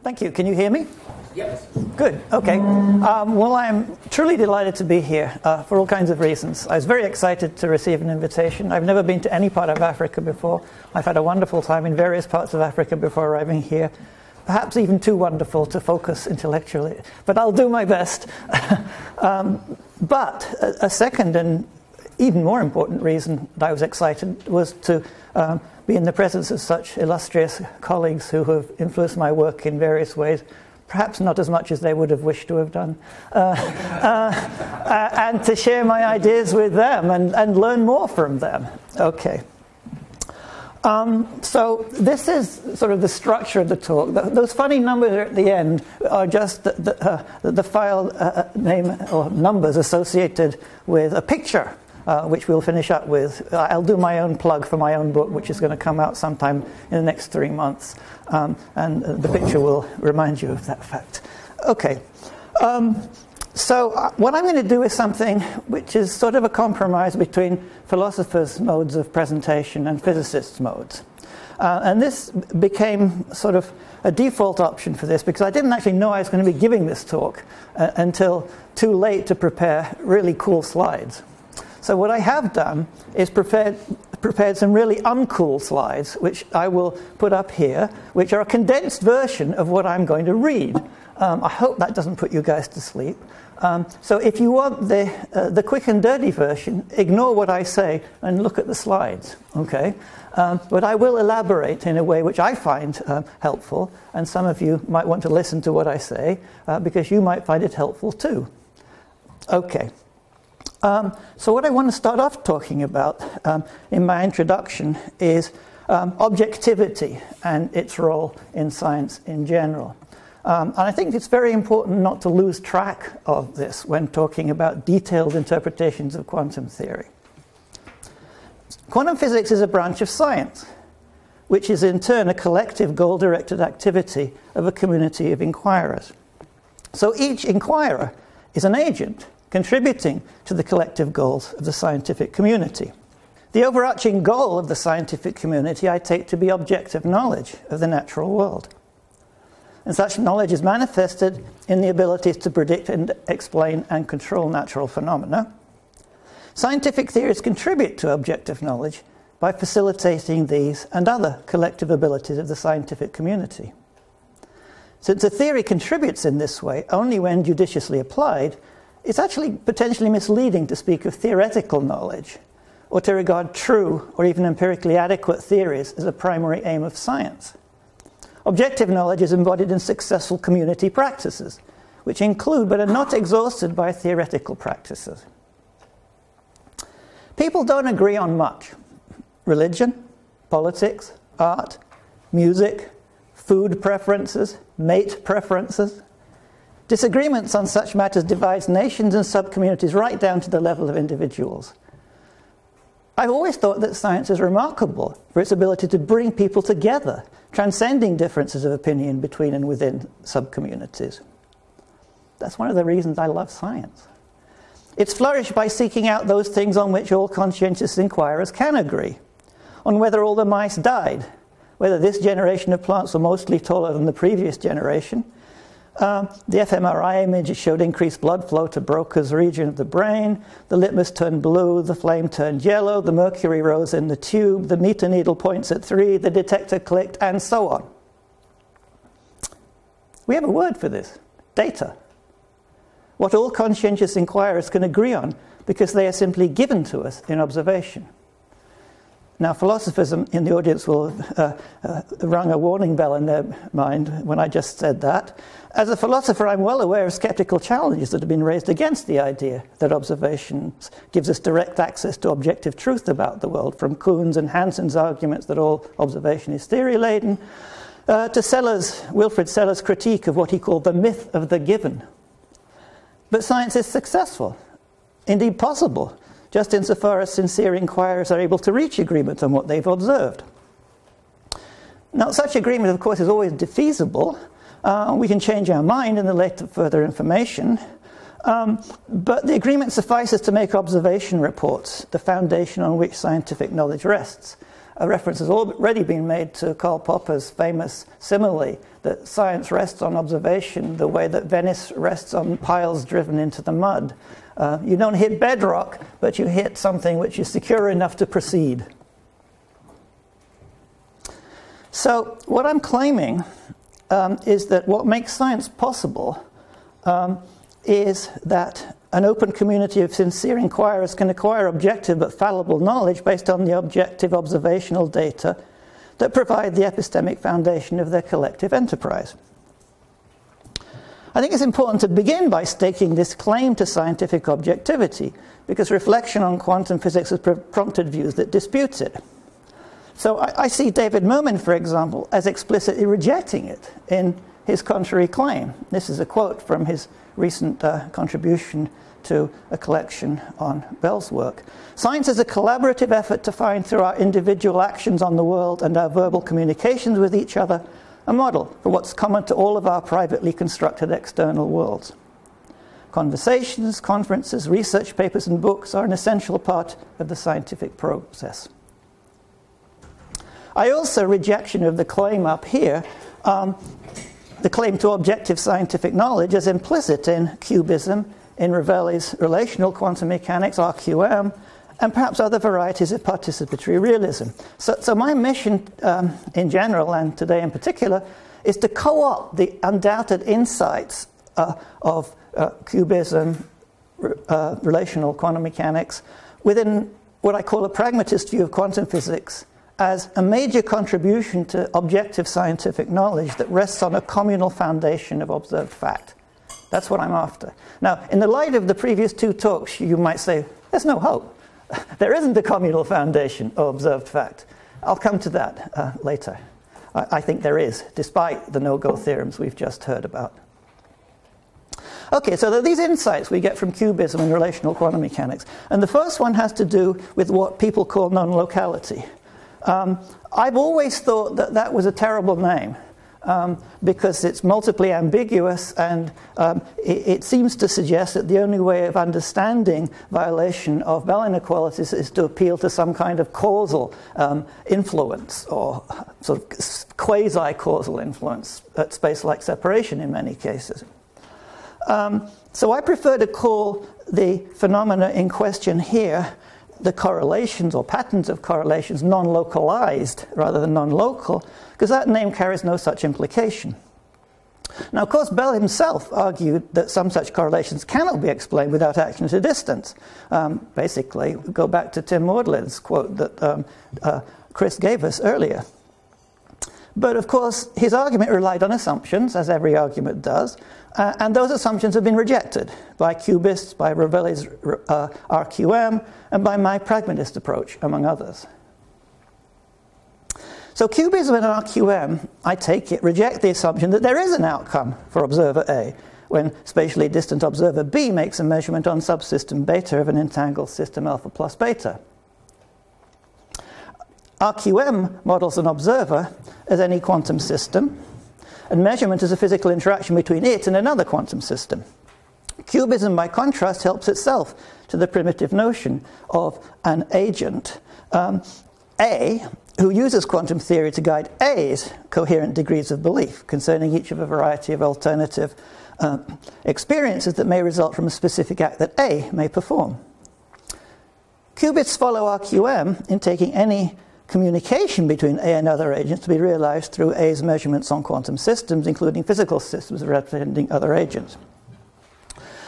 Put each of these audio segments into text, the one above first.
Thank you. Can you hear me? Yes. Good. Okay. Well, I'm truly delighted to be here for all kinds of reasons. I was very excited to receive an invitation. I've never been to any part of Africa before. I've had a wonderful time in various parts of Africa before arriving here. Perhaps even too wonderful to focus intellectually, but I'll do my best. But a second and even more important reason that I was excited was to be in the presence of such illustrious colleagues who have influenced my work in various ways, perhaps not as much as they would have wished to have done, and to share my ideas with them and learn more from them. Okay. So this is sort of the structure of the talk. Those funny numbers at the end are just the file name or numbers associated with a picture, which we'll finish up with. I'll do my own plug for my own book, which is going to come out sometime in the next 3 months. And the picture will remind you of that fact. Okay. So what I'm going to do is something which is sort of a compromise between philosophers' modes of presentation and physicists' modes. And this became sort of a default option for this because I didn't actually know I was going to be giving this talk until too late to prepare really cool slides. So what I have done is prepared some really uncool slides, which I will put up here, which are a condensed version of what I'm going to read. I hope that doesn't put you guys to sleep. So if you want the quick and dirty version, ignore what I say and look at the slides, okay? But I will elaborate in a way which I find helpful, and some of you might want to listen to what I say, because you might find it helpful too. Okay. So what I want to start off talking about in my introduction is objectivity and its role in science in general. And I think it's very important not to lose track of this when talking about detailed interpretations of quantum theory. Quantum physics is a branch of science, which is in turn a collective goal-directed activity of a community of inquirers. So each inquirer is an agent contributing to the collective goals of the scientific community. The overarching goal of the scientific community I take to be objective knowledge of the natural world. And such knowledge is manifested in the abilities to predict and explain and control natural phenomena. Scientific theories contribute to objective knowledge by facilitating these and other collective abilities of the scientific community. Since a theory contributes in this way only when judiciously applied, it's actually potentially misleading to speak of theoretical knowledge or to regard true or even empirically adequate theories as a primary aim of science. Objective knowledge is embodied in successful community practices, which include but are not exhausted by theoretical practices. People don't agree on much. Religion, politics, art, music, food preferences, mate preferences. Disagreements on such matters divides nations and subcommunities right down to the level of individuals. I've always thought that science is remarkable for its ability to bring people together, transcending differences of opinion between and within subcommunities. That's one of the reasons I love science. It's flourished by seeking out those things on which all conscientious inquirers can agree, on whether all the mice died, whether this generation of plants were mostly taller than the previous generation. The fMRI image showed increased blood flow to Broca's region of the brain, the litmus turned blue, the flame turned yellow, the mercury rose in the tube, the meter needle points at 3, the detector clicked, and so on. We have a word for this: data. What all conscientious inquirers can agree on because they are simply given to us in observation. Now, philosophers in the audience will rung a warning bell in their mind when I just said that. As a philosopher, I'm well aware of skeptical challenges that have been raised against the idea that observation gives us direct access to objective truth about the world, from Kuhn's and Hansen's arguments that all observation is theory-laden, to Wilfrid Sellers' critique of what he called the myth of the given. But science is successful, indeed possible, just insofar as sincere inquirers are able to reach agreement on what they've observed. Now, such agreement, of course, is always defeasible. We can change our mind in the light of further information. But the agreement suffices to make observation reports the foundation on which scientific knowledge rests. a reference has already been made to Karl Popper's famous simile that science rests on observation the way that Venice rests on piles driven into the mud. You don't hit bedrock, but you hit something which is secure enough to proceed. So what I'm claiming is that what makes science possible is that an open community of sincere inquirers can acquire objective but fallible knowledge based on the objective observational data that provide the epistemic foundation of their collective enterprise. I think it's important to begin by staking this claim to scientific objectivity, because reflection on quantum physics has prompted views that dispute it. So I see David Mermin, for example, as explicitly rejecting it in his contrary claim. This is a quote from his recent contribution to a collection on Bell's work. Science is a collaborative effort to find, through our individual actions on the world and our verbal communications with each other, a model for what's common to all of our privately constructed external worlds. Conversations, conferences, research papers, and books are an essential part of the scientific process. I also rejection of the claim up here, the claim to objective scientific knowledge, as implicit in cubism, in Ravelli's relational quantum mechanics, RQM, and perhaps other varieties of participatory realism. So my mission in general, and today in particular, is to co-opt the undoubted insights of cubism, relational quantum mechanics, within what I call a pragmatist view of quantum physics, as a major contribution to objective scientific knowledge that rests on a communal foundation of observed fact. That's what I'm after. Now, in the light of the previous two talks, you might say, there's no hope. There isn't a communal foundation of observed fact. I'll come to that later. I think there is, despite the no-go theorems we've just heard about. Okay, so there are these insights we get from cubism and relational quantum mechanics. And the first one has to do with what people call non-locality. I've always thought that that was a terrible name because it's multiply ambiguous, and it seems to suggest that the only way of understanding violation of Bell inequalities is to appeal to some kind of causal influence, or sort of quasi-causal influence at space-like separation in many cases. So I prefer to call the phenomena in question here, the correlations or patterns of correlations, non-localized rather than non-local, because that name carries no such implication. Now, of course, Bell himself argued that some such correlations cannot be explained without action at a distance. Basically, go back to Tim Maudlin's quote that Chris gave us earlier. But of course, his argument relied on assumptions, as every argument does, and those assumptions have been rejected by cubists, by Ravelli's RQM, and by my pragmatist approach, among others. So cubism and RQM, I take it, reject the assumption that there is an outcome for observer A when spatially distant observer B makes a measurement on subsystem beta of an entangled system alpha plus beta. RQM models an observer as any quantum system, and measurement is a physical interaction between it and another quantum system. Cubism, by contrast, helps itself to the primitive notion of an agent, A, who uses quantum theory to guide A's coherent degrees of belief concerning each of a variety of alternative experiences that may result from a specific act that A may perform. Cubists follow RQM in taking any communication between A and other agents to be realized through A's measurements on quantum systems, including physical systems representing other agents.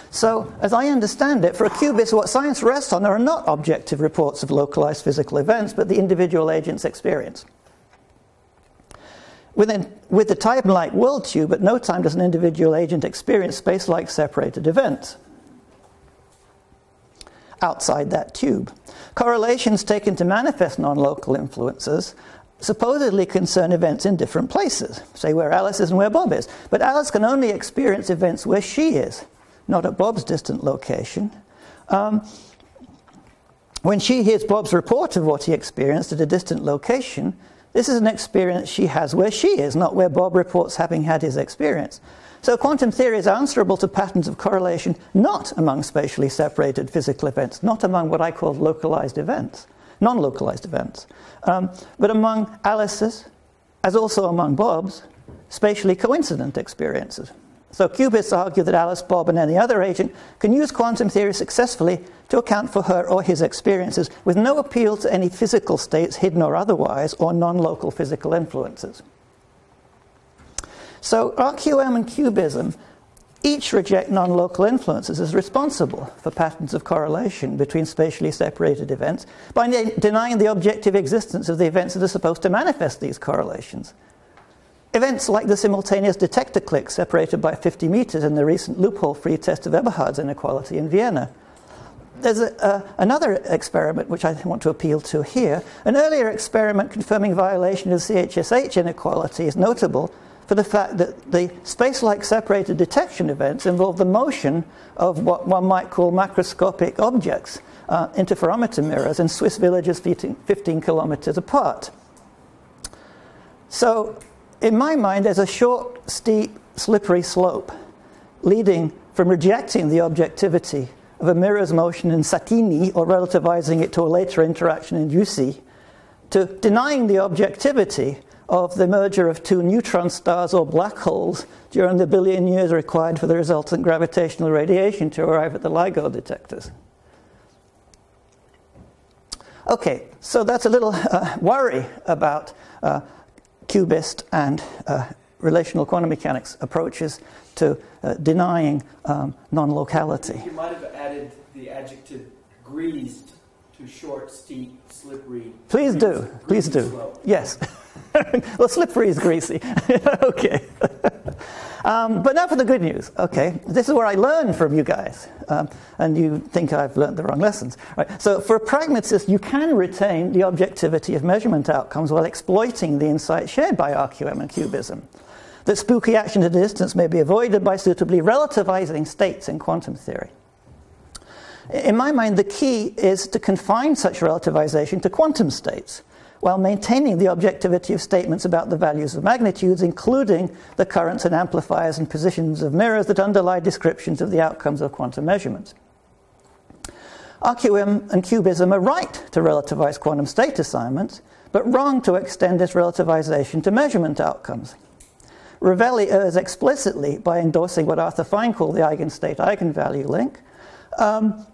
So, as I understand it, for a cubist, what science rests on are not objective reports of localized physical events, but the individual agent's experience. With the time-like world tube, at no time does an individual agent experience space-like separated events outside that tube. Correlations taken to manifest non-local influences supposedly concern events in different places, say where Alice is and where Bob is. But Alice can only experience events where she is, not at Bob's distant location. When she hears Bob's report of what he experienced at a distant location, this is an experience she has where she is, not where Bob reports having had his experience. So quantum theory is answerable to patterns of correlation not among spatially separated physical events, not among what I call localized events, non-localized events. But among Alice's, as also among Bob's, spatially coincident experiences. So cubists argue that Alice, Bob, and any other agent can use quantum theory successfully to account for her or his experiences with no appeal to any physical states, hidden or otherwise, or non-local physical influences. So RQM and cubism each reject non-local influences as responsible for patterns of correlation between spatially separated events by denying the objective existence of the events that are supposed to manifest these correlations. Events like the simultaneous detector clicks separated by 50 meters in the recent loophole-free test of Eberhard's inequality in Vienna. There's another experiment which I want to appeal to here. An earlier experiment confirming violation of CHSH inequality is notable for the fact that the space-like separated detection events involve the motion of what one might call macroscopic objects, interferometer mirrors, in Swiss villages 15 kilometers apart. So, in my mind, there's a short, steep, slippery slope leading from rejecting the objectivity of a mirror's motion in Satini or relativizing it to a later interaction in Jussi to denying the objectivity of the merger of two neutron stars or black holes during the billion years required for the resultant gravitational radiation to arrive at the LIGO detectors. Okay, so that's a little worry about cubist and relational quantum mechanics approaches to denying non-locality. You might have added the adjective greased to short, steep, slippery. Please do. Please do. Slope. Yes. Well, slippery is greasy. Okay. But now for the good news. Okay. This is where I learn from you guys. And you think I've learned the wrong lessons. Right. So for a pragmatist, you can retain the objectivity of measurement outcomes while exploiting the insight shared by RQM and cubism. That spooky action at a distance may be avoided by suitably relativizing states in quantum theory. In my mind, the key is to confine such relativization to quantum states, while maintaining the objectivity of statements about the values of magnitudes, including the currents and amplifiers and positions of mirrors that underlie descriptions of the outcomes of quantum measurements. RQM and cubism are right to relativize quantum state assignments, but wrong to extend this relativization to measurement outcomes. Ravelli errs explicitly by endorsing what Arthur Fine called the eigenstate-eigenvalue link.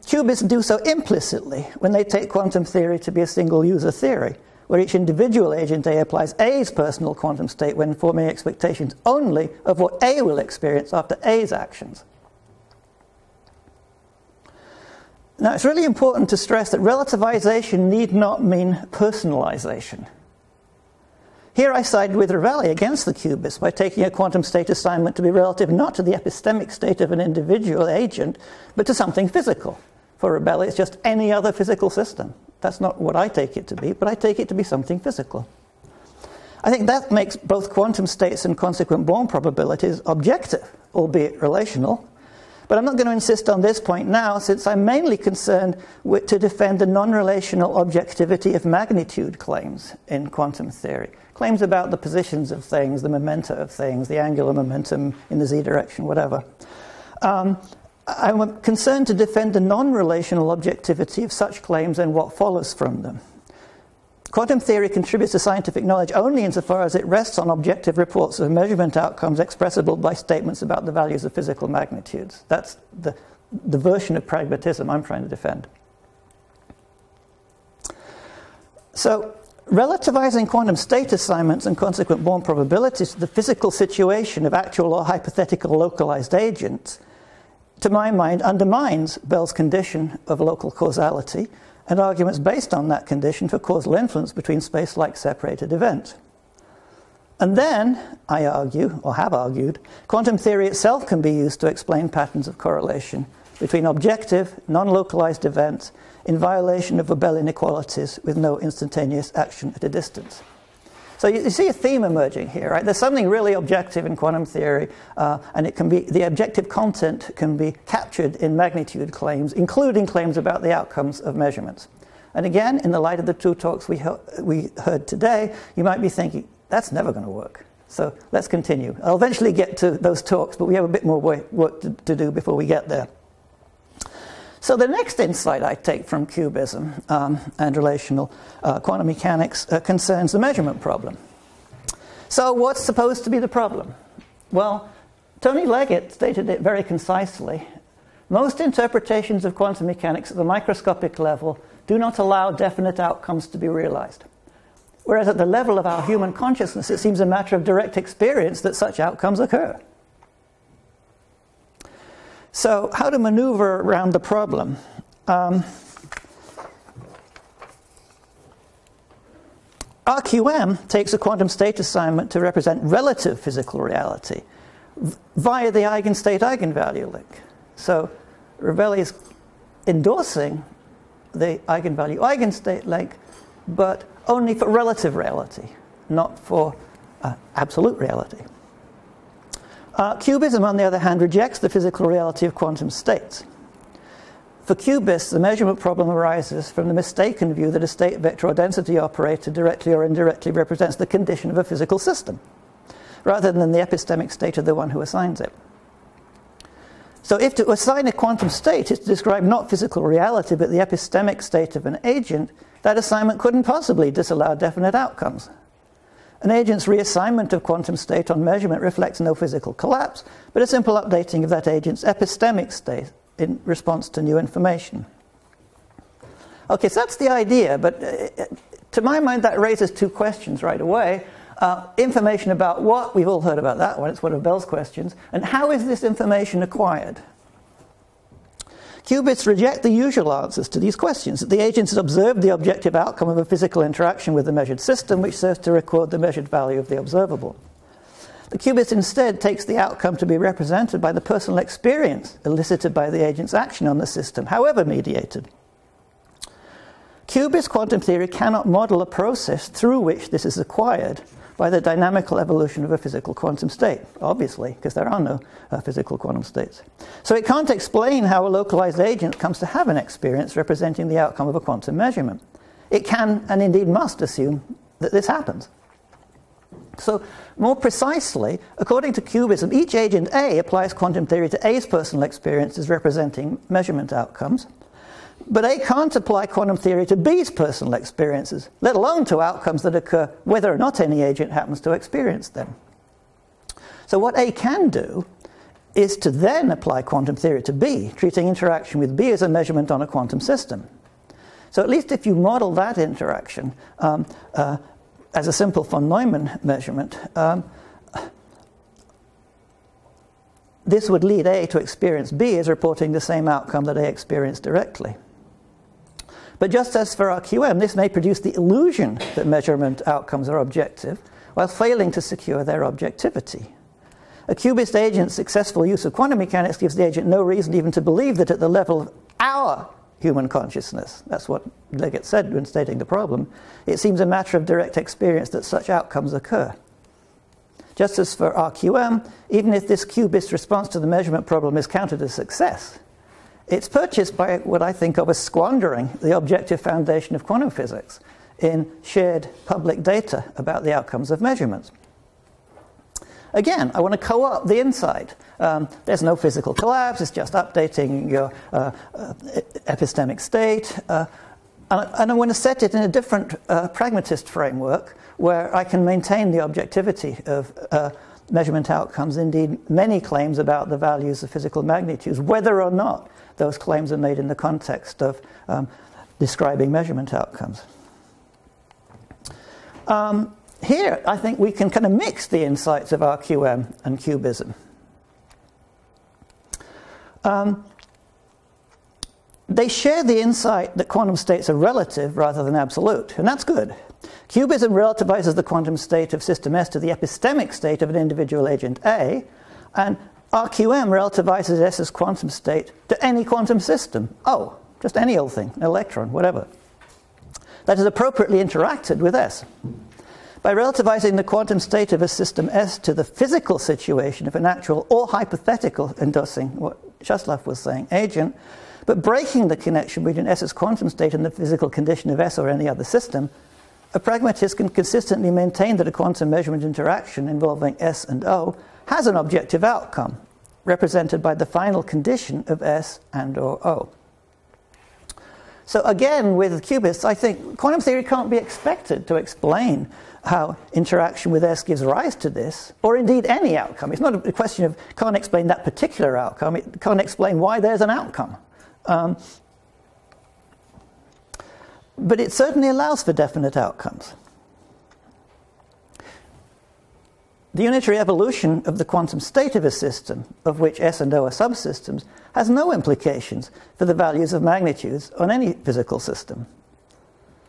Cubists do so implicitly when they take quantum theory to be a single-user theory, where each individual agent A applies A's personal quantum state when forming expectations only of what A will experience after A's actions. Now, it's really important to stress that relativization need not mean personalization. Here I side with Ravelli against the cubists by taking a quantum state assignment to be relative not to the epistemic state of an individual agent, but to something physical. For Ravelli, it's just any other physical system. That's not what I take it to be, but I take it to be something physical. I think that makes both quantum states and consequent Born probabilities objective, albeit relational. But I'm not going to insist on this point now, since I'm mainly concerned to defend the non-relational objectivity of magnitude claims in quantum theory. Claims about the positions of things, the momenta of things, the angular momentum in the z direction, whatever. I'm concerned to defend the non-relational objectivity of such claims and what follows from them. Quantum theory contributes to scientific knowledge only insofar as it rests on objective reports of measurement outcomes expressible by statements about the values of physical magnitudes. That's the version of pragmatism I'm trying to defend. So, relativizing quantum state assignments and consequent Born probabilities to the physical situation of actual or hypothetical localized agents, to my mind, undermines Bell's condition of local causality and arguments based on that condition for causal influence between space-like separated events. And then, I argue, or have argued, quantum theory itself can be used to explain patterns of correlation between objective, non-localized events in violation of Bell inequalities with no instantaneous action at a distance. So you see a theme emerging here, right? There's something really objective in quantum theory, and it can be, the objective content can be captured in magnitude claims, including claims about the outcomes of measurements. And again, in the light of the two talks we heard today, you might be thinking, that's never going to work. So let's continue. I'll eventually get to those talks, but we have a bit more work to do before we get there. So the next insight I take from cubism and relational quantum mechanics concerns the measurement problem. So what's supposed to be the problem? Well, Tony Leggett stated it very concisely. Most interpretations of quantum mechanics at the microscopic level do not allow definite outcomes to be realized. Whereas at the level of our human consciousness, it seems a matter of direct experience that such outcomes occur. So how to maneuver around the problem? RQM takes a quantum state assignment to represent relative physical reality via the eigenstate-eigenvalue link. So Ravelli is endorsing the eigenvalue-eigenstate link, but only for relative reality, not for absolute reality. Cubism, on the other hand, rejects the physical reality of quantum states. For cubists, the measurement problem arises from the mistaken view that a state vector or density operator directly or indirectly represents the condition of a physical system, rather than the epistemic state of the one who assigns it. So if to assign a quantum state is to describe not physical reality, but the epistemic state of an agent, that assignment couldn't possibly disallow definite outcomes. An agent's reassignment of quantum state on measurement reflects no physical collapse, but a simple updating of that agent's epistemic state in response to new information. Okay, so that's the idea, but to my mind that raises two questions right away. Information about what, we've all heard about that one, it's one of Bell's questions, and how is this information acquired? Cubists reject the usual answers to these questions, that the agent has observed the objective outcome of a physical interaction with the measured system, which serves to record the measured value of the observable. The cubist instead takes the outcome to be represented by the personal experience elicited by the agent's action on the system, however mediated. Cubist quantum theory cannot model a process through which this is acquired by the dynamical evolution of a physical quantum state, obviously, because there are no physical quantum states. So it can't explain how a localized agent comes to have an experience representing the outcome of a quantum measurement. It can, and indeed must, assume that this happens. So, more precisely, according to cubism, each agent A applies quantum theory to A's personal experiences representing measurement outcomes, but A can't apply quantum theory to B's personal experiences, let alone to outcomes that occur whether or not any agent happens to experience them. So what A can do is to then apply quantum theory to B, treating interaction with B as a measurement on a quantum system. So at least if you model that interaction as a simple von Neumann measurement, this would lead A to experience B as reporting the same outcome that A experienced directly. But just as for RQM, this may produce the illusion that measurement outcomes are objective, while failing to secure their objectivity. A cubist agent's successful use of quantum mechanics gives the agent no reason even to believe that at the level of our human consciousness, that's what Leggett said when stating the problem, it seems a matter of direct experience that such outcomes occur. Just as for RQM, even if this cubist response to the measurement problem is counted as success, it's purchased by what I think of as squandering the objective foundation of quantum physics in shared public data about the outcomes of measurements. Again, I want to co-opt the insight. There's no physical collapse, it's just updating your epistemic state. And I want to set it in a different pragmatist framework where I can maintain the objectivity of measurement outcomes, indeed many claims about the values of physical magnitudes, whether or not those claims are made in the context of describing measurement outcomes. Here, I think we can kind of mix the insights of RQM and cubism. They share the insight that quantum states are relative rather than absolute, and that's good. Cubism relativizes the quantum state of system S to the epistemic state of an individual agent A, and RQM relativizes S's quantum state to any quantum system. Oh, just any old thing, an electron, whatever. That is appropriately interacted with S. By relativizing the quantum state of a system S to the physical situation of an actual or hypothetical, endorsing what Časlav was saying, agent, but breaking the connection between S's quantum state and the physical condition of S or any other system, a pragmatist can consistently maintain that a quantum measurement interaction involving S and O has an objective outcome, represented by the final condition of S and or O. So again, with qubits, I think quantum theory can't be expected to explain how interaction with S gives rise to this, or indeed any outcome. It's not a question of can't explain that particular outcome, it can't explain why there's an outcome. But it certainly allows for definite outcomes. The unitary evolution of the quantum state of a system, of which S and O are subsystems, has no implications for the values of magnitudes on any physical system.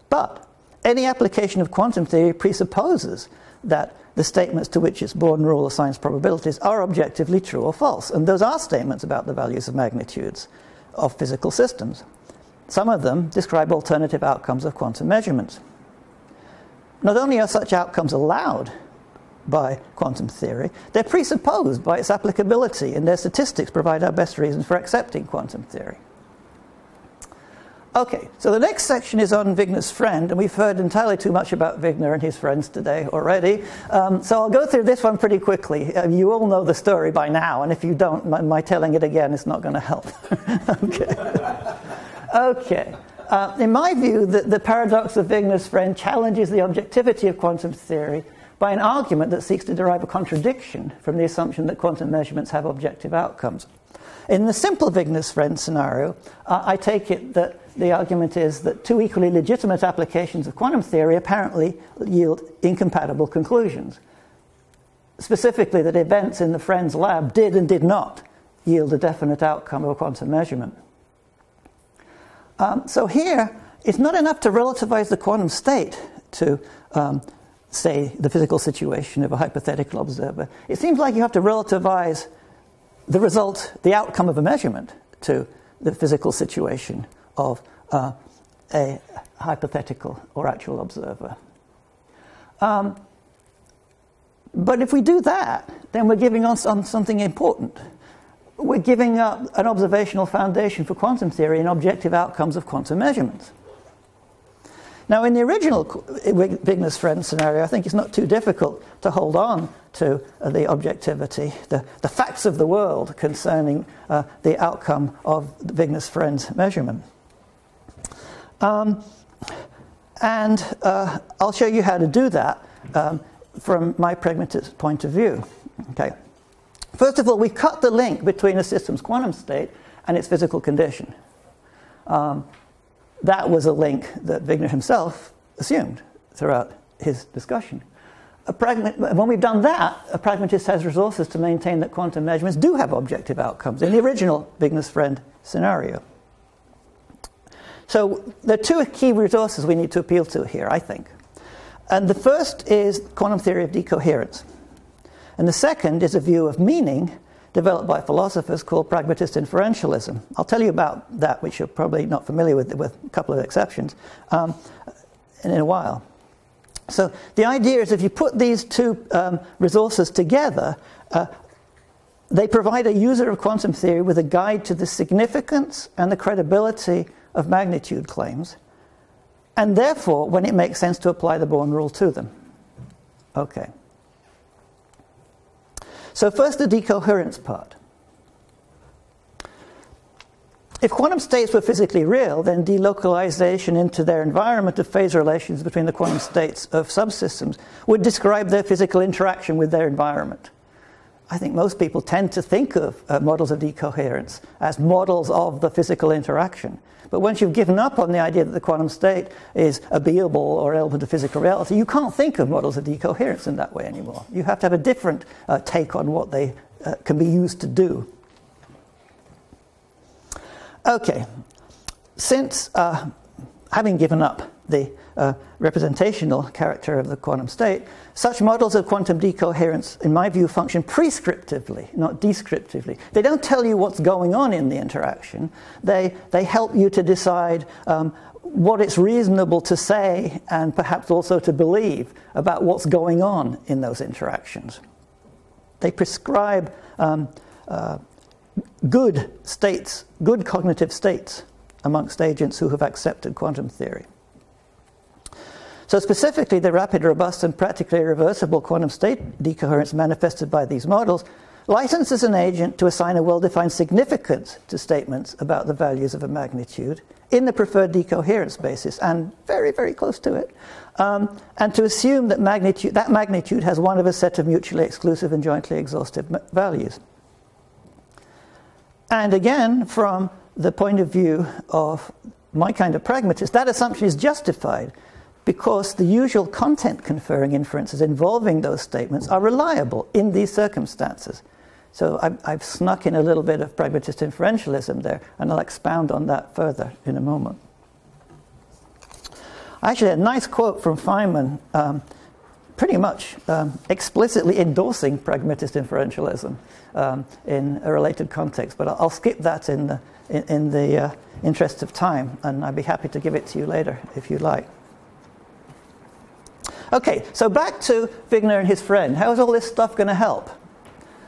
But any application of quantum theory presupposes that the statements to which its Born rule assigns probabilities are objectively true or false, and those are statements about the values of magnitudes of physical systems. Some of them describe alternative outcomes of quantum measurements. Not only are such outcomes allowed by quantum theory, they're presupposed by its applicability, and their statistics provide our best reasons for accepting quantum theory. Okay, so the next section is on Wigner's friend, and we've heard entirely too much about Wigner and his friends today already. So I'll go through this one pretty quickly. You all know the story by now, and if you don't, my telling it again is not going to help. Okay. In my view, the paradox of Wigner's friend challenges the objectivity of quantum theory by an argument that seeks to derive a contradiction from the assumption that quantum measurements have objective outcomes. In the simple Wigner's friend scenario, I take it that the argument is that two equally legitimate applications of quantum theory apparently yield incompatible conclusions. Specifically, that events in the friend's lab did and did not yield a definite outcome of a quantum measurement. So here, it's not enough to relativize the quantum state to say the physical situation of a hypothetical observer. It seems like you have to relativize the result, the outcome of a measurement, to the physical situation of a hypothetical or actual observer. But if we do that, then we're giving us on something important. We're giving up an observational foundation for quantum theory and objective outcomes of quantum measurements. Now, in the original Wigner's friend scenario, I think it's not too difficult to hold on to the objectivity, the facts of the world concerning the outcome of Wigner's friend's measurement. And I'll show you how to do that from my pragmatist point of view. Okay. First of all, we cut the link between a system's quantum state and its physical condition. That was a link that Wigner himself assumed throughout his discussion. When we've done that, a pragmatist has resources to maintain that quantum measurements do have objective outcomes in the original Wigner's friend scenario. So there are two key resources we need to appeal to here, I think. And the first is quantum theory of decoherence. And the second is a view of meaning developed by philosophers called pragmatist inferentialism. I'll tell you about that, which you're probably not familiar with a couple of exceptions, in a while. So the idea is if you put these two resources together, they provide a user of quantum theory with a guide to the significance and the credibility of magnitude claims, and therefore when it makes sense to apply the Born rule to them. Okay. So first, the decoherence part. If quantum states were physically real, then delocalization into their environment of phase relations between the quantum states of subsystems would describe their physical interaction with their environment. I think most people tend to think of models of decoherence as models of the physical interaction. But once you've given up on the idea that the quantum state is a beable or element of physical reality, you can't think of models of decoherence in that way anymore. You have to have a different take on what they can be used to do. Okay, since having given up the representational character of the quantum state, such models of quantum decoherence, in my view, function prescriptively, not descriptively. They don't tell you what's going on in the interaction. They help you to decide what it's reasonable to say and perhaps also to believe about what's going on in those interactions. They prescribe good states, good cognitive states amongst agents who have accepted quantum theory. So specifically, the rapid, robust, and practically irreversible quantum state decoherence manifested by these models licenses an agent to assign a well-defined significance to statements about the values of a magnitude in the preferred decoherence basis, and very, very close to it, and to assume that magnitude has one of a set of mutually exclusive and jointly exhaustive values. And again, from the point of view of my kind of pragmatist, that assumption is justified because the usual content-conferring inferences involving those statements are reliable in these circumstances. So I've snuck in a little bit of pragmatist inferentialism there, and I'll expound on that further in a moment. Actually, a nice quote from Feynman, pretty much explicitly endorsing pragmatist inferentialism in a related context, but I'll skip that in the interest of time, and I'd be happy to give it to you later if you like. Okay, so back to Wigner and his friend. How is all this stuff going to help?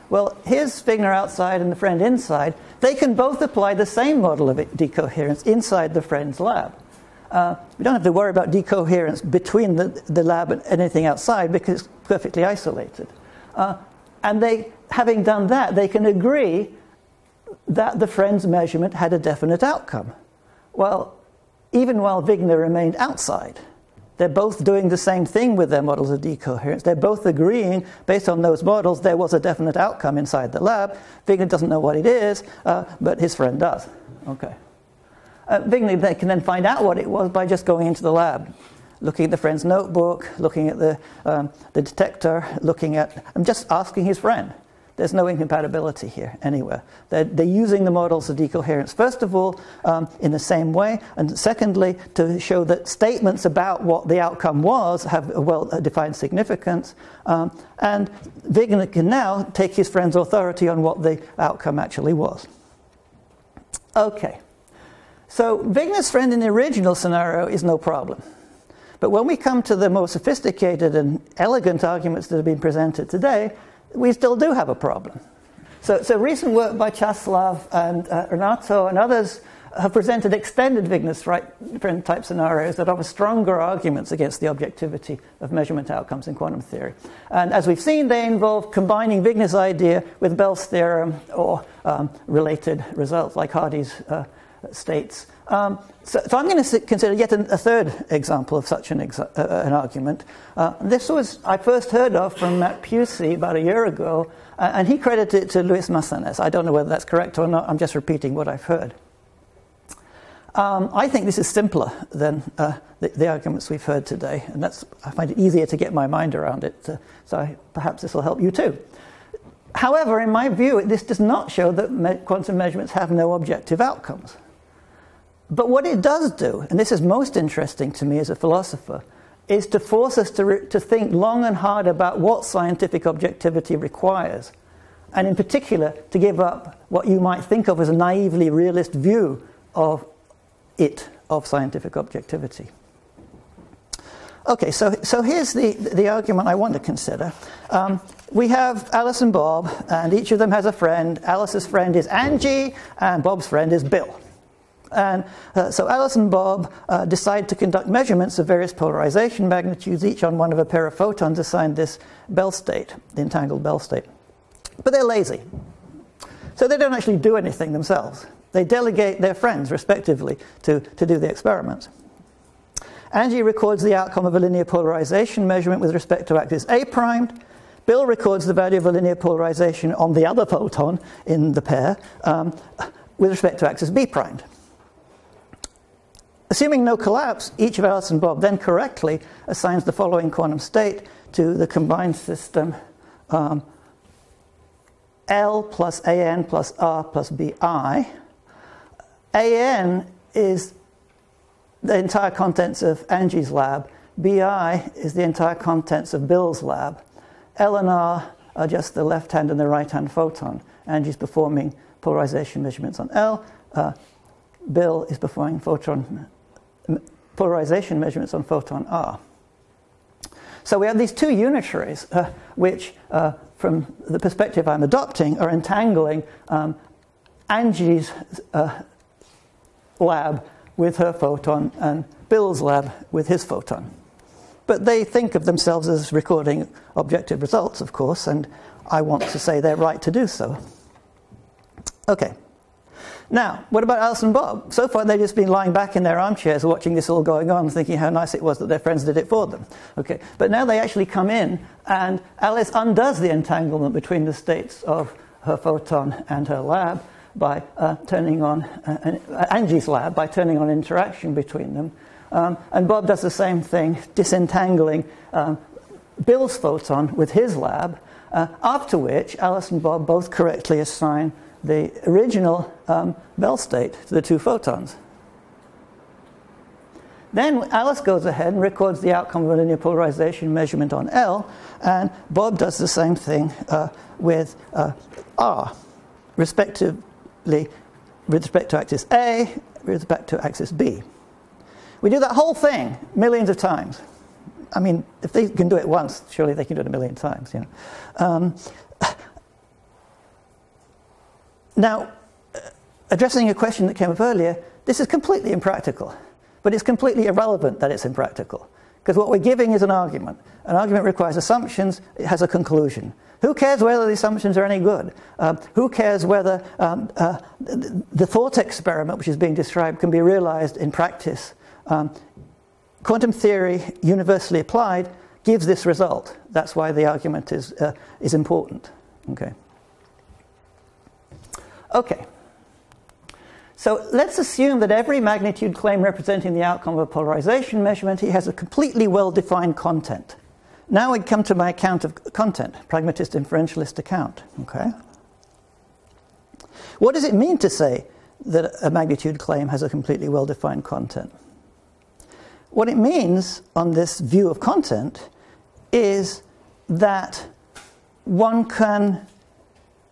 Well, here's Wigner outside and the friend inside. They can both apply the same model of decoherence inside the friend's lab. We don't have to worry about decoherence between the lab and anything outside because it's perfectly isolated. And having done that, they can agree that the friend's measurement had a definite outcome. Well, even while Wigner remained outside, they're both doing the same thing with their models of decoherence. They're both agreeing, based on those models, there was a definite outcome inside the lab. Wigner doesn't know what it is, but his friend does. Okay. Wigner can then find out what it was by just going into the lab, looking at the friend's notebook, looking at the detector, and just asking his friend. There's no incompatibility here anywhere. They're using the models of decoherence, first of all, in the same way, and secondly, to show that statements about what the outcome was have a well-defined significance, and Wigner can now take his friend's authority on what the outcome actually was. Okay, so Wigner's friend in the original scenario is no problem. But when we come to the more sophisticated and elegant arguments that have been presented today, we still do have a problem. So recent work by Czaslaw and Renato and others have presented extended Wigner's friend type scenarios that offer stronger arguments against the objectivity of measurement outcomes in quantum theory. And as we've seen, they involve combining Wigner's idea with Bell's theorem or related results like Hardy's states. So I'm going to consider yet a third example of such an argument. This I first heard of from Matt Pusey about a year ago, and he credited it to Luis Massanes. I don't know whether that's correct or not. I'm just repeating what I've heard. I think this is simpler than the arguments we've heard today, and I find it easier to get my mind around it, so perhaps this will help you too. However, in my view, this does not show that quantum measurements have no objective outcomes. But what it does do, and this is most interesting to me as a philosopher, is to force us to think long and hard about what scientific objectivity requires, and in particular, to give up what you might think of as a naively realist view of scientific objectivity. Okay, so here's the argument I want to consider. We have Alice and Bob, and each of them has a friend. Alice's friend is Angie, and Bob's friend is Bill. And so Alice and Bob decide to conduct measurements of various polarization magnitudes, each on one of a pair of photons assigned this Bell state, the entangled Bell state. But they're lazy. So they don't actually do anything themselves. They delegate their friends, respectively, to do the experiments. Angie records the outcome of a linear polarization measurement with respect to axis A primed. Bill records the value of a linear polarization on the other photon in the pair with respect to axis B primed. Assuming no collapse, each of Alice and Bob then correctly assigns the following quantum state to the combined system L plus AN plus R plus BI. AN is the entire contents of Angie's lab. BI is the entire contents of Bill's lab. L and R are just the left-hand and the right-hand photon. Angie's performing polarization measurements on L. Bill is performing polarization measurements on photon R. So we have these two unitaries, which, from the perspective I'm adopting, are entangling Angie's lab with her photon and Bill's lab with his photon. But they think of themselves as recording objective results, of course, and I want to say they're right to do so. Okay. Now, what about Alice and Bob? So far, they've just been lying back in their armchairs watching this all going on, thinking how nice it was that their friends did it for them. Okay. But now they actually come in, and Alice undoes the entanglement between the states of her photon and her lab by turning on Angie's lab, by turning on interaction between them. And Bob does the same thing, disentangling Bill's photon with his lab, after which Alice and Bob both correctly assign the original Bell state to the two photons. Then Alice goes ahead and records the outcome of a linear polarization measurement on L, and Bob does the same thing with R, respectively with respect to axis A, with respect to axis B. We do that whole thing millions of times. I mean, if they can do it once, surely they can do it a million times. You know. Now, addressing a question that came up earlier, this is completely impractical. But it's completely irrelevant that it's impractical. Because what we're giving is an argument. An argument requires assumptions. It has a conclusion. Who cares whether the assumptions are any good? Who cares whether the thought experiment which is being described can be realized in practice? Quantum theory, universally applied, gives this result. That's why the argument is important. Okay. So let's assume that every magnitude claim representing the outcome of a polarization measurement has a completely well-defined content. Now we come to my account of content, pragmatist inferentialist account. Okay. What does it mean to say that a magnitude claim has a completely well-defined content? What it means on this view of content is that one can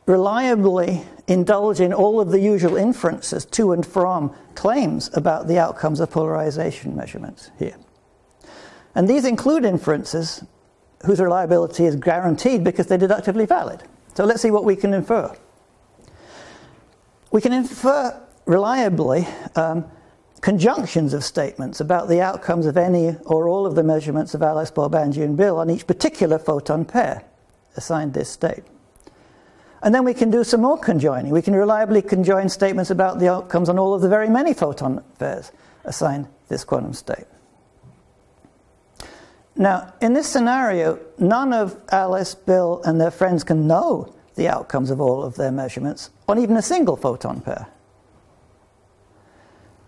reliably indulge in all of the usual inferences to and from claims about the outcomes of polarization measurements here. And these include inferences whose reliability is guaranteed because they're deductively valid. So let's see what we can infer. We can infer reliably conjunctions of statements about the outcomes of any or all of the measurements of Alice, Bob, Angie, and Bill on each particular photon pair assigned this state. And then we can do some more conjoining. We can reliably conjoin statements about the outcomes on all of the very many photon pairs assigned this quantum state. Now, in this scenario, none of Alice, Bill, and their friends can know the outcomes of all of their measurements on even a single photon pair.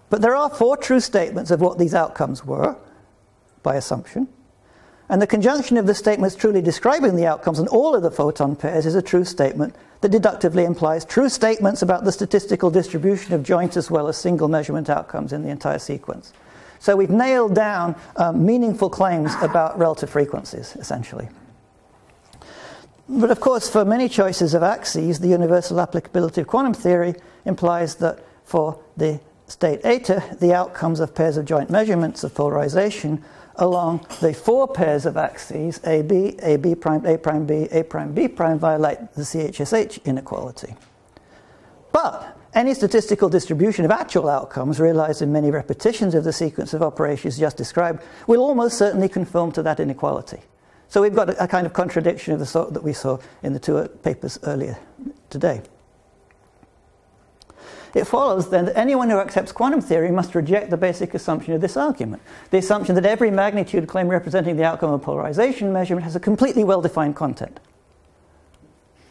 But there are 4 true statements of what these outcomes were, by assumption. And the conjunction of the statements truly describing the outcomes on all of the photon pairs is a true statement that deductively implies true statements about the statistical distribution of joint as well as single measurement outcomes in the entire sequence. So we've nailed down meaningful claims about relative frequencies, essentially. But of course, for many choices of axes, the universal applicability of quantum theory implies that for the state eta, the outcomes of pairs of joint measurements of polarization along the 4 pairs of axes, AB, AB prime, A prime, B, A prime, B prime, violate the CHSH inequality. But any statistical distribution of actual outcomes realized in many repetitions of the sequence of operations just described will almost certainly conform to that inequality. So we've got a kind of contradiction of the sort that we saw in the 2 papers earlier today. It follows then that anyone who accepts quantum theory must reject the basic assumption of this argument. The assumption that every magnitude claim representing the outcome of a polarization measurement has a completely well-defined content.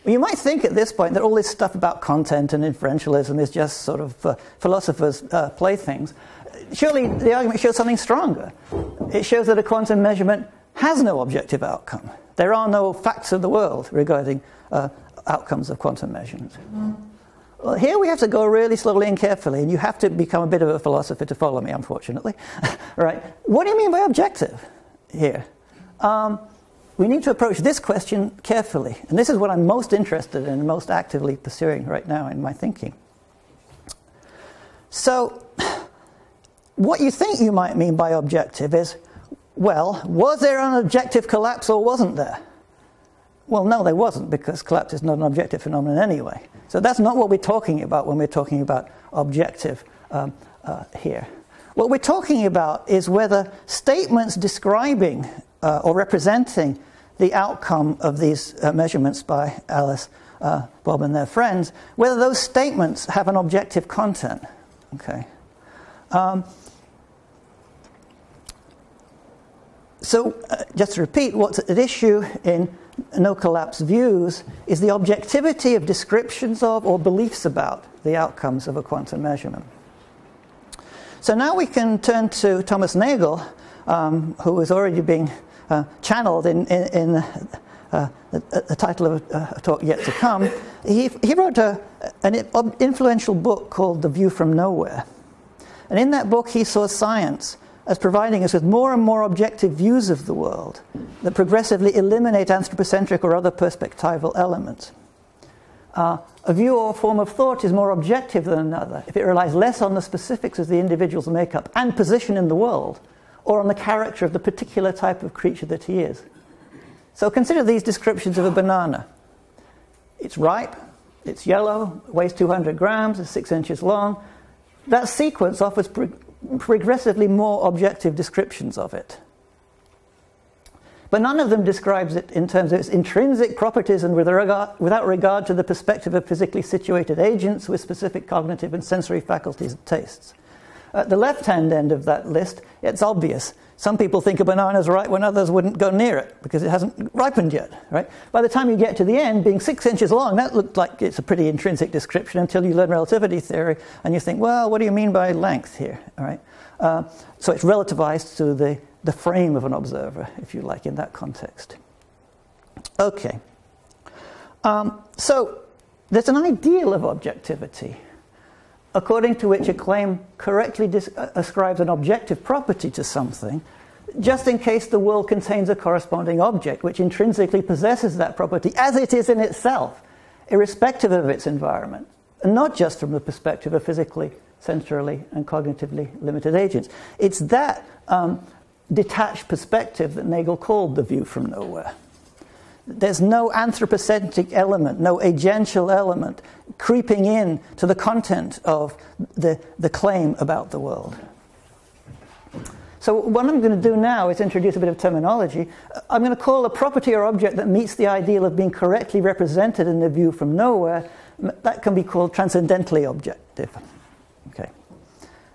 Well, you might think at this point that all this stuff about content and inferentialism is just sort of philosophers' playthings. Surely the argument shows something stronger. It shows that a quantum measurement has no objective outcome. There are no facts of the world regarding outcomes of quantum measurements. Well, here we have to go really slowly and carefully, and you have to become a bit of a philosopher to follow me, unfortunately. Right? What do you mean by objective here? We need to approach this question carefully, and this is what I'm most interested in and most actively pursuing right now in my thinking. So, what you think you might mean by objective is, well, was there an objective collapse or wasn't there? Well, no, there wasn't, because collapse is not an objective phenomenon anyway. So that's not what we're talking about when we're talking about objective here. What we're talking about is whether statements describing or representing the outcome of these measurements by Alice, Bob, and their friends, whether those statements have an objective content. Okay. Just to repeat, what's at issue in no-collapse views is the objectivity of descriptions of or beliefs about the outcomes of a quantum measurement. So now we can turn to Thomas Nagel, who is already being channeled in the title of a talk yet to come. He wrote an influential book called The View from Nowhere. And in that book he saw science as providing us with more and more objective views of the world that progressively eliminate anthropocentric or other perspectival elements. A view or form of thought is more objective than another if it relies less on the specifics of the individual's makeup and position in the world, or on the character of the particular type of creature that he is. So consider these descriptions of a banana. It's ripe, it's yellow, weighs 200 grams, is 6 inches long. That sequence offers progressively more objective descriptions of it. But none of them describes it in terms of its intrinsic properties and without regard to the perspective of physically situated agents with specific cognitive and sensory faculties and tastes. At the left-hand end of that list, it's obvious. Some people think a banana's ripe when others wouldn't go near it because it hasn't ripened yet, right? By the time you get to the end, being 6 inches long, that looked like it's a pretty intrinsic description until you learn relativity theory and you think, well, what do you mean by length here, all right? So it's relativized to the frame of an observer, if you like, in that context. Okay. So there's an ideal of objectivity, according to which a claim correctly ascribes an objective property to something, just in case the world contains a corresponding object which intrinsically possesses that property as it is in itself, irrespective of its environment, and not just from the perspective of physically, sensorily, and cognitively limited agents. It's that detached perspective that Nagel called the view from nowhere. There's no anthropocentric element, no agential element creeping in to the content of the claim about the world. So what I'm going to do now is introduce a bit of terminology. I'm going to call a property or object that meets the ideal of being correctly represented in the view from nowhere, that can be called transcendentally objective. Okay.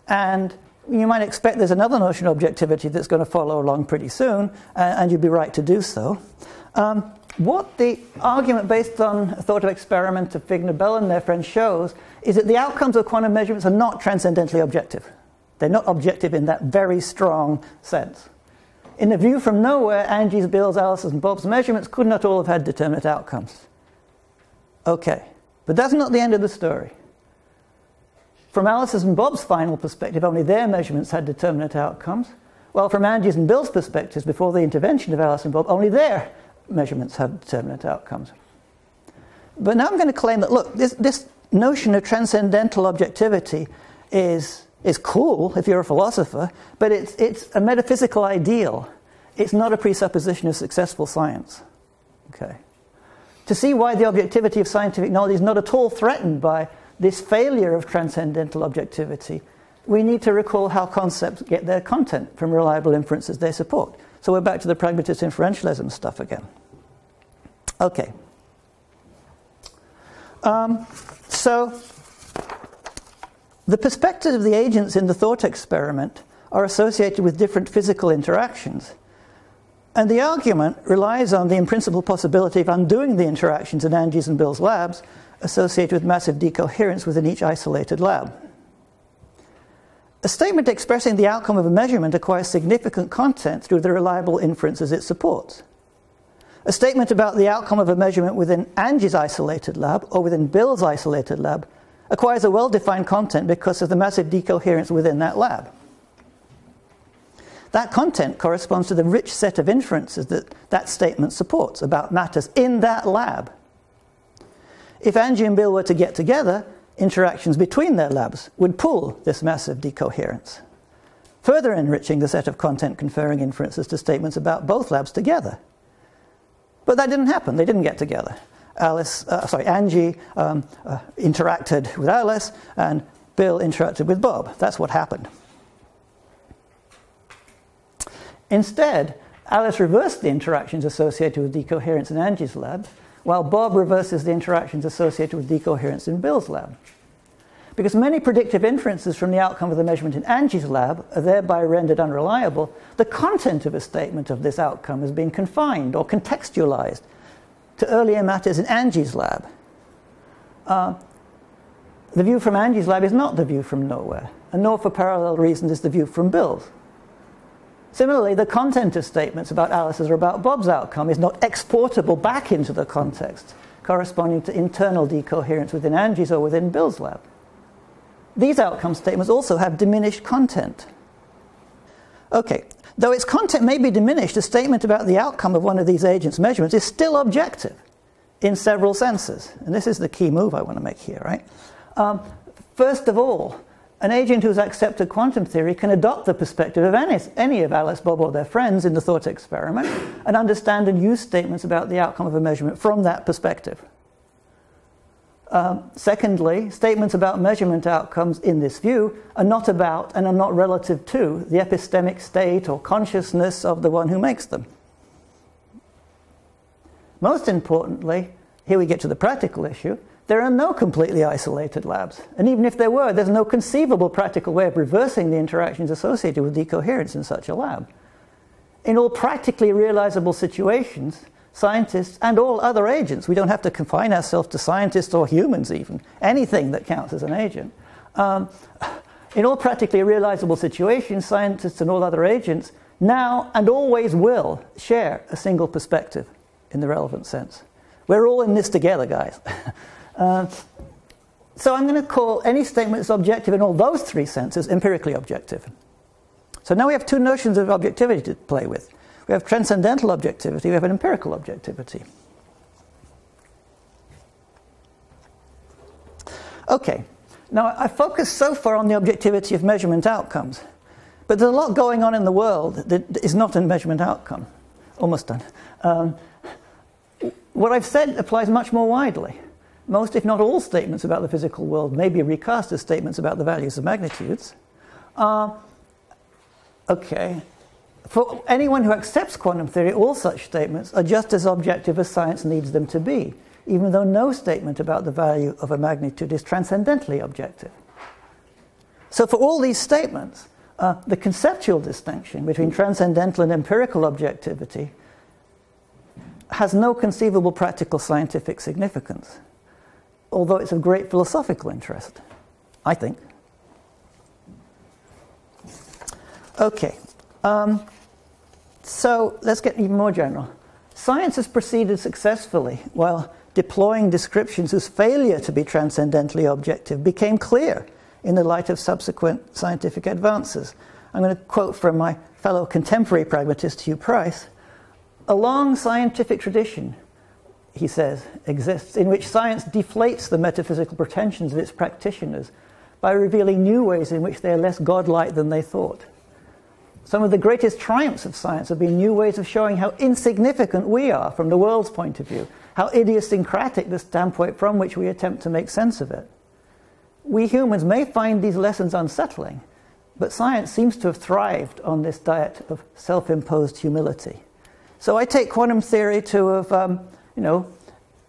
And you might expect there's another notion of objectivity that's going to follow along pretty soon, and you'd be right to do so. What the argument based on a thought of experiment of Figner, Bell and their friends shows is that the outcomes of quantum measurements are not transcendentally objective. They're not objective in that very strong sense. In the view from nowhere, Angie's, Bill's, Alice's, and Bob's measurements could not all have had determinate outcomes. Okay, but that's not the end of the story. From Alice's and Bob's final perspective, only their measurements had determinate outcomes, while from Angie's and Bill's perspectives, before the intervention of Alice and Bob, only their measurements have determinate outcomes. But now I'm going to claim that, look, this notion of transcendental objectivity is cool if you're a philosopher, but it's a metaphysical ideal. It's not a presupposition of successful science. Okay. To see why the objectivity of scientific knowledge is not at all threatened by this failure of transcendental objectivity, we need to recall how concepts get their content from reliable inferences they support. So we're back to the pragmatist inferentialism stuff again. Okay. So the perspectives of the agents in the thought experiment are associated with different physical interactions. And the argument relies on the in-principle possibility of undoing the interactions in Angie's and Bill's labs associated with massive decoherence within each isolated lab. A statement expressing the outcome of a measurement acquires significant content through the reliable inferences it supports. A statement about the outcome of a measurement within Angie's isolated lab or within Bill's isolated lab acquires a well-defined content because of the massive decoherence within that lab. That content corresponds to the rich set of inferences that statement supports about matters in that lab. If Angie and Bill were to get together, interactions between their labs would pull this massive decoherence, further enriching the set of content conferring inferences to statements about both labs together. But that didn't happen. They didn't get together. Angie interacted with Alice, and Bill interacted with Bob. That's what happened. Instead, Alice reversed the interactions associated with decoherence in Angie's lab, while Bob reverses the interactions associated with decoherence in Bill's lab. Because many predictive inferences from the outcome of the measurement in Angie's lab are thereby rendered unreliable, the content of a statement of this outcome has been confined or contextualized to earlier matters in Angie's lab. The view from Angie's lab is not the view from nowhere, and nor for parallel reasons is the view from Bill's. Similarly, the content of statements about Alice's or about Bob's outcome is not exportable back into the context corresponding to internal decoherence within Angie's or within Bill's lab. These outcome statements also have diminished content. Okay, though its content may be diminished, a statement about the outcome of one of these agents' measurements is still objective in several senses. And this is the key move I want to make here, right? First of all, an agent who's accepted quantum theory can adopt the perspective of any of Alice, Bob, or their friends in the thought experiment and understand and use statements about the outcome of a measurement from that perspective. Secondly, statements about measurement outcomes in this view are not about and are not relative to the epistemic state or consciousness of the one who makes them. Most importantly, here we get to the practical issue, there are no completely isolated labs. And even if there were, there's no conceivable practical way of reversing the interactions associated with decoherence in such a lab. In all practically realizable situations, scientists and all other agents, we don't have to confine ourselves to scientists or humans even, anything that counts as an agent. In all practically realizable situations, scientists and all other agents now and always will share a single perspective in the relevant sense. We're all in this together, guys. So I'm going to call any statement that's objective in all those three senses empirically objective. So now we have two notions of objectivity to play with. We have transcendental objectivity, we have an empirical objectivity. Okay, now I focused so far on the objectivity of measurement outcomes, but there's a lot going on in the world that is not a measurement outcome. Almost done. What I've said applies much more widely. Most, if not all, statements about the physical world may be recast as statements about the values of magnitudes. Okay. For anyone who accepts quantum theory, all such statements are just as objective as science needs them to be, even though no statement about the value of a magnitude is transcendentally objective. So for all these statements, the conceptual distinction between transcendental and empirical objectivity has no conceivable practical scientific significance, although it's of great philosophical interest, I think. Okay. So let's get even more general. Science has proceeded successfully while deploying descriptions whose failure to be transcendentally objective became clear in the light of subsequent scientific advances. I'm going to quote from my fellow contemporary pragmatist Hugh Price. A long scientific tradition, he says, exists in which science deflates the metaphysical pretensions of its practitioners by revealing new ways in which they are less godlike than they thought. Some of the greatest triumphs of science have been new ways of showing how insignificant we are from the world's point of view, how idiosyncratic the standpoint from which we attempt to make sense of it. We humans may find these lessons unsettling, but science seems to have thrived on this diet of self-imposed humility. So I take quantum theory to have,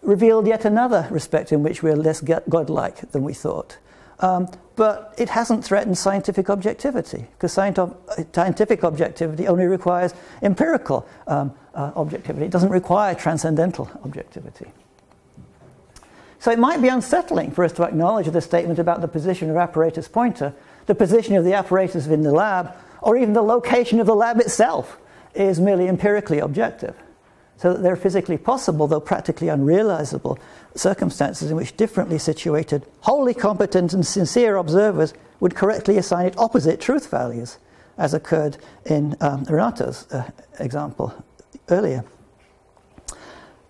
revealed yet another respect in which we're less godlike than we thought. But it hasn't threatened scientific objectivity, because scientific objectivity only requires empirical objectivity. It doesn't require transcendental objectivity. So it might be unsettling for us to acknowledge the statement about the position of apparatus pointer, the position of the apparatus in the lab, or even the location of the lab itself is merely empirically objective. So that there are physically possible, though practically unrealizable, circumstances in which differently situated, wholly competent and sincere observers would correctly assign it opposite truth values, as occurred in Renato's example earlier.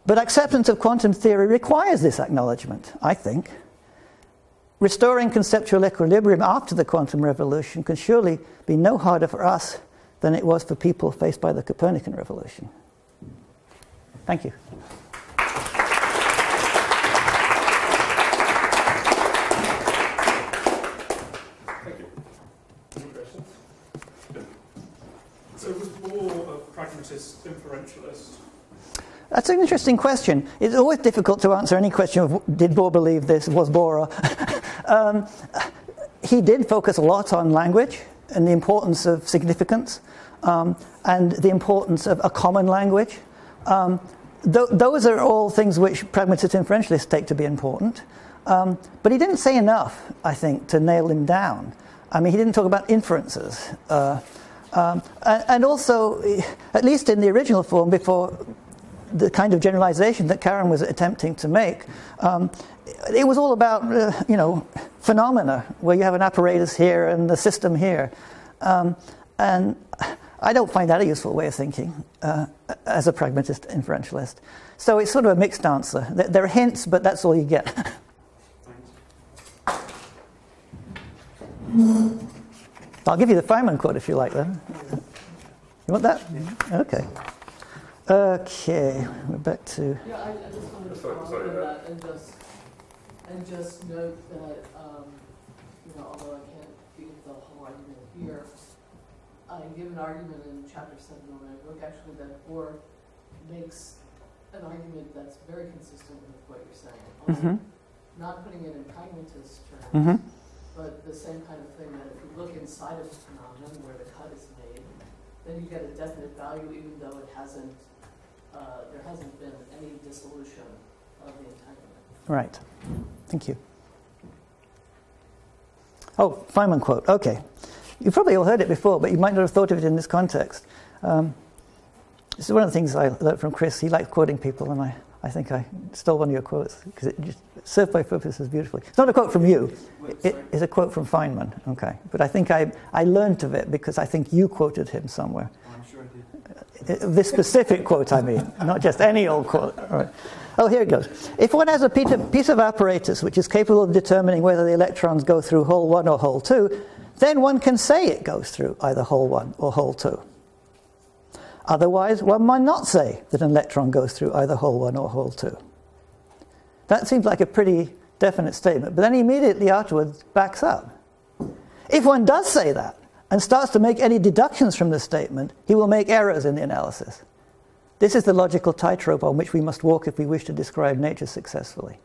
But acceptance of quantum theory requires this acknowledgement, I think. Restoring conceptual equilibrium after the quantum revolution can surely be no harder for us than it was for people faced by the Copernican revolution. Thank you. Thank you. Any questions? So was Bohr a pragmatist inferentialist? That's an interesting question. It's always difficult to answer any question of did Bohr believe this, was Bohr. He did focus a lot on language and the importance of significance and the importance of a common language. Those are all things which pragmatist inferentialists take to be important. But he didn't say enough, I think, to nail him down. I mean, he didn't talk about inferences. And also, at least in the original form, before the kind of generalization that Karen was attempting to make, it was all about, phenomena, where you have an apparatus here and the system here. And I don't find that a useful way of thinking as a pragmatist inferentialist. So it's sort of a mixed answer. There are hints, but that's all you get. I'll give you the Feynman quote if you like, then. You want that? Okay. Okay, we're back to... Yeah, I just wanted to follow up on that and just note that, although I can't give the whole argument here, I give an argument in Chapter 7 of my book, actually, that Bohr makes an argument that's very consistent with what you're saying. Not putting it in pragmatist terms, but the same kind of thing that if you look inside of a phenomenon where the cut is made, then you get a definite value even though it hasn't, there hasn't been any dissolution of the entanglement. Right. Thank you. Oh, Feynman quote. Okay. You've probably all heard it before, but you might not have thought of it in this context. This is one of the things I learned from Chris. He liked quoting people, and I think I stole one of your quotes because it just served my purposes beautifully. It's not a quote from you. It's a quote from Feynman. Okay. But I think I learned of it because I think you quoted him somewhere. Oh, I'm sure I did. This specific quote, I mean, not just any old quote. All right. Oh, here it goes. If one has a piece of apparatus which is capable of determining whether the electrons go through hole 1 or hole 2, then one can say it goes through either hole 1 or hole 2. Otherwise, one might not say that an electron goes through either hole 1 or hole 2. That seems like a pretty definite statement, but then he immediately afterwards backs up. If one does say that and starts to make any deductions from the statement, he will make errors in the analysis. This is the logical tightrope on which we must walk if we wish to describe nature successfully.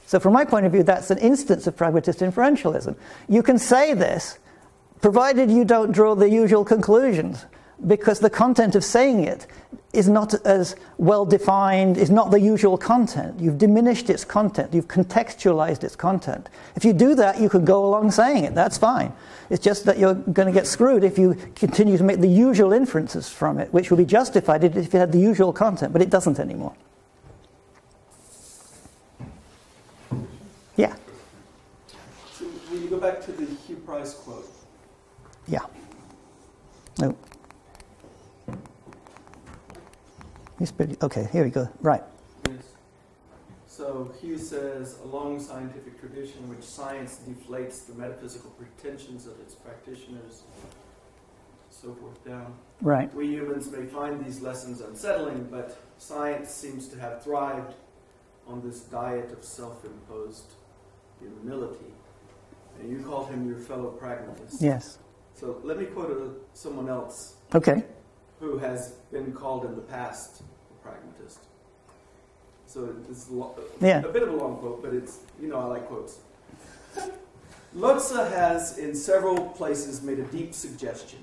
So from my point of view, that's an instance of pragmatist inferentialism. You can say this, provided you don't draw the usual conclusions, because the content of saying it is not as well defined, is not the usual content. You've diminished its content, you've contextualized its content. If you do that, you could go along saying it, that's fine. It's just that you're going to get screwed if you continue to make the usual inferences from it, which would be justified if it had the usual content, but it doesn't anymore. Yeah? So will you go back to the Hugh Price quote? Yeah. No. Okay, here we go. Right. Yes. So Hugh says, a long scientific tradition in which science deflates the metaphysical pretensions of its practitioners, so forth down. Right. We humans may find these lessons unsettling, but science seems to have thrived on this diet of self-imposed humility. And you called him your fellow pragmatist. Yes. So let me quote someone else. Okay. Who has been called in the past a pragmatist. So it's a bit of a long quote, but it's, I like quotes. Lotze has in several places made a deep suggestion.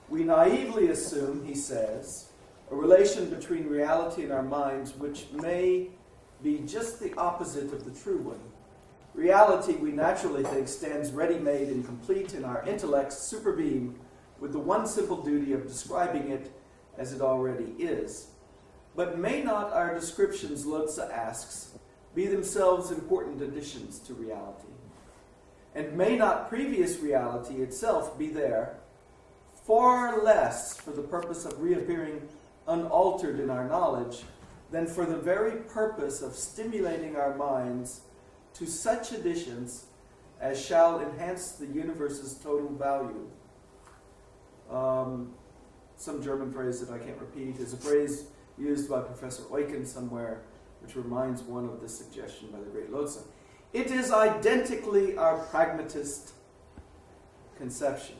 We naively assume, he says, a relation between reality and our minds which may be just the opposite of the true one. Reality, we naturally think, stands ready-made and complete in our intellect's superbeam with the one simple duty of describing it as it already is. But may not our descriptions, Lotze asks, be themselves important additions to reality? And may not previous reality itself be there, far less for the purpose of reappearing unaltered in our knowledge than for the very purpose of stimulating our minds to such additions as shall enhance the universe's total value? Some German phrase that I can't repeat is a phrase used by Professor Eucken somewhere, which reminds one of this suggestion by the great Lotze. It is identically our pragmatist conception.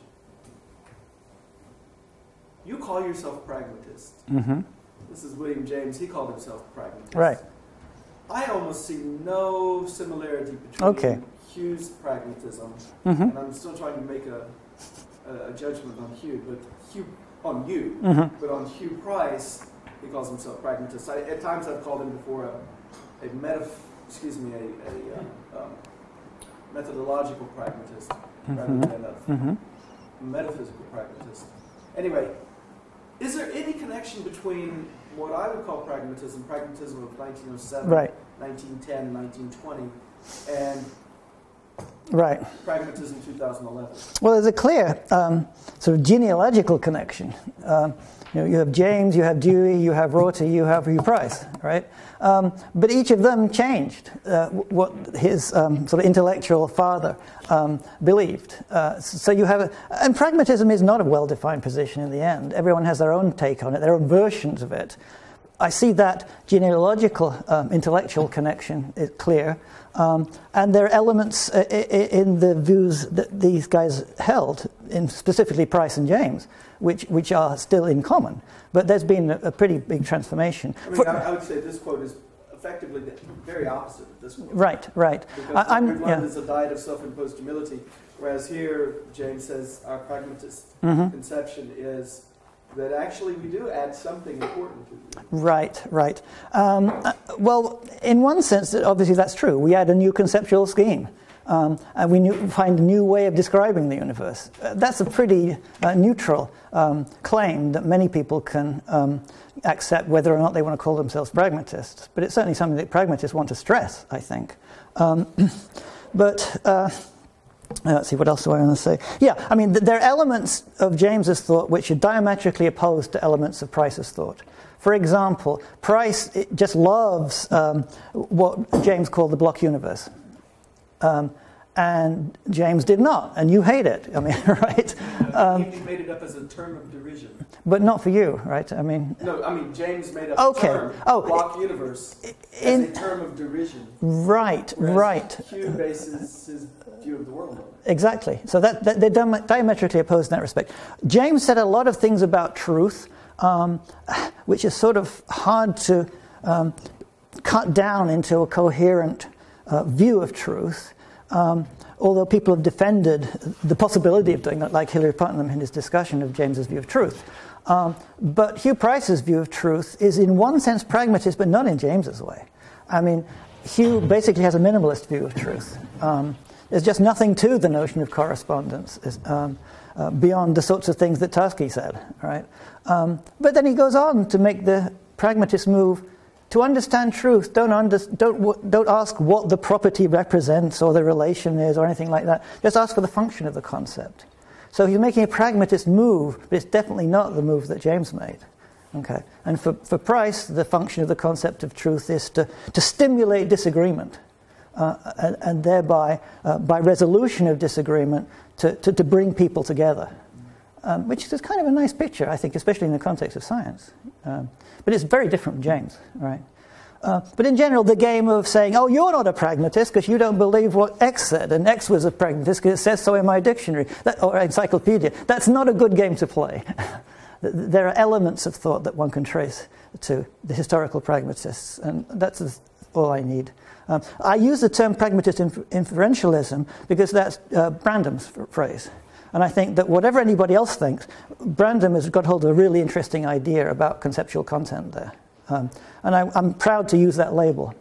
you call yourself pragmatist. This is William James. He called himself pragmatist. Right. I almost see no similarity between Hugh's pragmatism, and I'm still trying to make a judgment on Hugh, but but on Hugh Price, he calls himself pragmatist. At times I've called him before a methodological pragmatist rather than a metaphysical pragmatist. Anyway, is there any connection between what I would call pragmatism of 1907, 1910, 1920, and pragmatism 2011? Well, there's a clear sort of genealogical connection. You have James, you have Dewey, you have Rorty, you have Hugh Price, right? But each of them changed what his sort of intellectual father believed. So you have and pragmatism is not a well-defined position in the end. Everyone has their own take on it, their own versions of it. I see that genealogical intellectual connection is clear. And there are elements in the views that these guys held, in specifically Price and James, which are still in common. But there's been a pretty big transformation. I would say this quote is effectively very opposite of this quote. Right. Because what we've learned is a diet of self-imposed humility, whereas here James says our pragmatist conception is that actually we do add something important to it. Right. Well, in one sense, obviously that's true. We add a new conceptual scheme, and we find a new way of describing the universe. That's a pretty neutral claim that many people can accept, whether or not they want to call themselves pragmatists. But it's certainly something that pragmatists want to stress, I think. Let's see, what else do I want to say? Yeah, I mean, there are elements of James's thought which are diametrically opposed to elements of Price's thought. For example, Price just loves what James called the block universe. And James did not, and you hate it. I mean, right? He made it up as a term of derision. But not for you, right? I mean... No, I mean, James made up the term, block universe, as a term of derision. Right. Hugh bases his view of the world on it. Exactly. So they're diametrically opposed in that respect. James said a lot of things about truth, which is sort of hard to cut down into a coherent view of truth. Although people have defended the possibility of doing that, like Hilary Putnam in his discussion of James's view of truth. But Hugh Price's view of truth is in one sense pragmatist, but not in James's way. I mean, Hugh basically has a minimalist view of truth. There's just nothing to the notion of correspondence beyond the sorts of things that Tarski said, right? But then he goes on to make the pragmatist move. To understand truth, don't ask what the property represents or the relation is or anything like that. Just ask for the function of the concept. So he's making a pragmatist move, but it's definitely not the move that James made. Okay, and for Price, the function of the concept of truth is to stimulate disagreement, and thereby, by resolution of disagreement, to bring people together. Which is kind of a nice picture, I think, especially in the context of science. But it's very different from James, right? But in general, the game of saying, oh, you're not a pragmatist because you don't believe what X said, and X was a pragmatist because it says so in my dictionary or encyclopedia, that's not a good game to play. There are elements of thought that one can trace to the historical pragmatists, and that's all I need. I use the term pragmatist inferentialism because that's Brandam's phrase. And I think that whatever anybody else thinks, Brandam has got hold of a really interesting idea about conceptual content there. And I'm proud to use that label.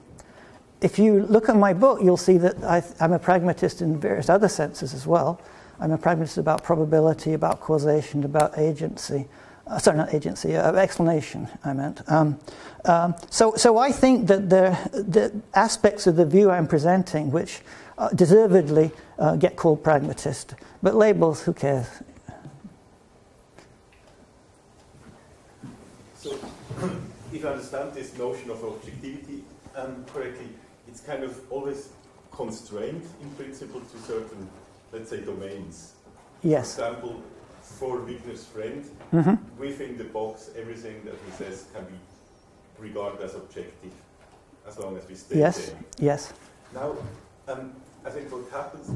If you look at my book, you'll see that I'm a pragmatist in various other senses as well. I'm a pragmatist about probability, about causation, about agency. Explanation, I meant. So I think that the aspects of the view I'm presenting, which deservedly get called pragmatist, but labels, who cares? So, if I understand this notion of objectivity correctly, it's kind of always constrained in principle to certain, let's say, domains. Yes. For example, for Wigner's friend, within the box, everything that he says can be regarded as objective, as long as we stay there. Yes. Now, I think what happens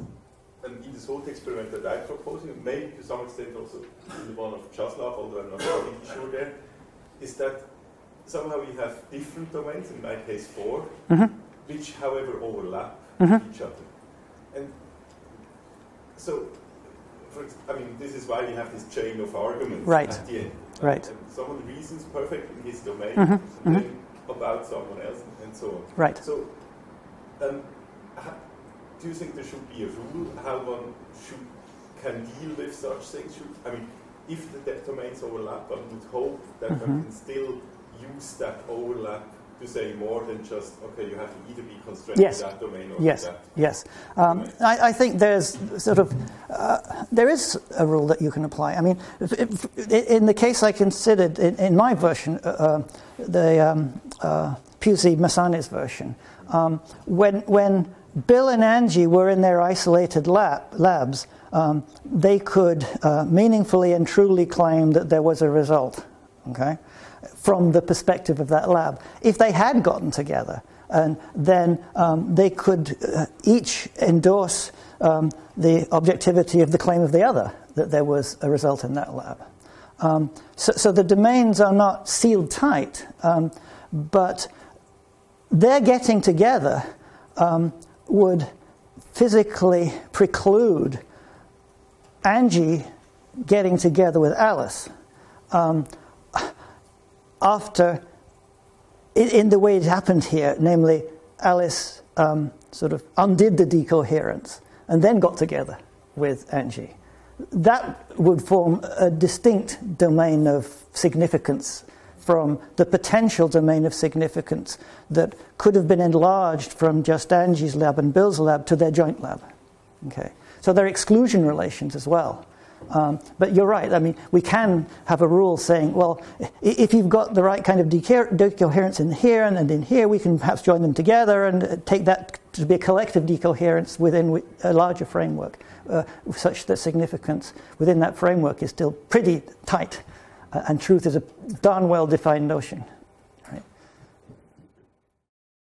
and in the thought experiment that I'm proposing, maybe to some extent also in the one of Czaslaw, although I'm not completely sure there, is that somehow we have different domains, in my case 4, which however overlap each other. And so, this is why we have this chain of arguments at the end. Right. And someone reasons perfectly in his domain, and then about someone else, and so on. Right. So, do you think there should be a rule how one can deal with such things? If the domains overlap, one would hope that one can still use that overlap to say more than just, okay, you have to either be constrained to that domain or that. Yes. I think there's there is a rule that you can apply. I mean, in the case I considered, in my version, the Pusey-Massanes version, when Bill and Angie were in their isolated labs, they could meaningfully and truly claim that there was a result, okay, from the perspective of that lab. If they had gotten together, and then they could each endorse the objectivity of the claim of the other, that there was a result in that lab. So the domains are not sealed tight, but their getting together would physically preclude Angie getting together with Alice after, in the way it happened here, namely Alice sort of undid the decoherence and then got together with Angie. That would form a distinct domain of significance from the potential domain of significance that could have been enlarged from just Angie's lab and Bill's lab to their joint lab. Okay, so there are exclusion relations as well. But you're right. I mean, we can have a rule saying, well, if you've got the right kind of decoherence in here and in here, we can perhaps join them together and take that to be a collective decoherence within a larger framework, such that significance within that framework is still pretty tight, and truth is a darn well-defined notion.